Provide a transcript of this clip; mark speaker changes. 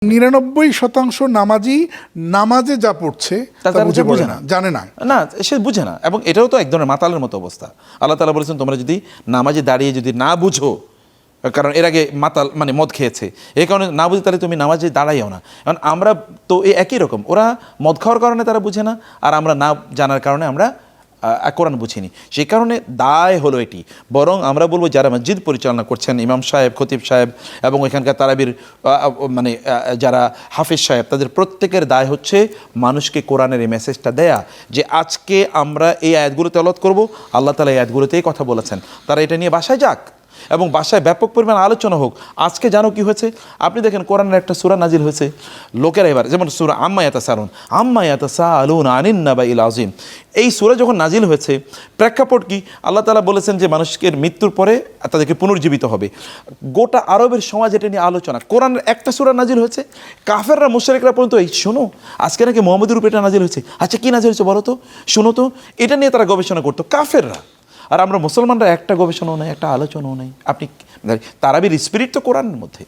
Speaker 1: ৯৯% নামাজি নামাজে যা পড়ছে তা বুঝে না, জানে না,
Speaker 2: সে বুঝে না। এবং এটাও তো এক ধরনের মাতালের মতো অবস্থা। আল্লাহ তাআলা বলেছেন, তোমরা যদি নামাজে দাঁড়িয়ে যদি না বুঝো, কারণ এর আগে মাতাল মানে মদ খেয়েছে, এই কারণে না বুঝে তাহলে তুমি নামাজে দাঁড়াইও না। কারণ আমরা তো এই একই রকম, ওরা মদ খাওয়ার কারণে তারা বুঝে না, আর আমরা না জানার কারণে আমরা কোরআন বুঝিনি। সেই কারণে দায় হলো এটি। বরং আমরা বলবো যারা মসজিদ পরিচালনা করছেন, ইমাম সাহেব, খতিব সাহেব এবং এখানকার তারাবির মানে যারা হাফেজ সাহেব, তাদের প্রত্যেকের দায় হচ্ছে মানুষকে কোরআনের এই মেসেজটা দেয়া যে আজকে আমরা এই আয়াতগুলো তেলাওয়াত করব, আল্লাহ তাআলা এই আয়াতগুলোতেই কথা বলেছেন, তারা এটা নিয়ে বাসায় যাক এবং বাসায় ব্যাপক পরিমাণ আলোচনা হোক। আজকে জানো কি হয়েছে? আপনি দেখেন কোরআনের একটা সূরা নাজিল হয়েছে, লোকেরা এবার যেমন সূরা আম্মা ইয়াতাসাআলুন আনিন নাবাইল আযীম, এই সূরা যখন নাজিল হয়েছে প্রেক্ষাপট কি? আল্লাহ তাআলা বলেছেন যে মানুষের মৃত্যুর পরে তাদেরকে পুনর্জীবিত হবে। গোটা আরবের সমাজ এটা নিয়ে আলোচনা। কোরআনের একটা সূরা নাজিল হয়েছে, কাফেররা মুশরিকরা পর্যন্ত এই শোনো আজকে নাকি মুহাম্মদের উপর এটা নাজিল হয়েছে, আচ্ছা কি নাজিল হয়েছে বলো তো, শোনো তো, এটা নিয়ে তারা গবেষণা করতো কাফেররা। আর আমরা মুসলমানরা একটা গবেষণাও নাই, একটা আলোচনাও নাই। আপনি তারাবির স্পিরিট তো কোরআনের মধ্যে।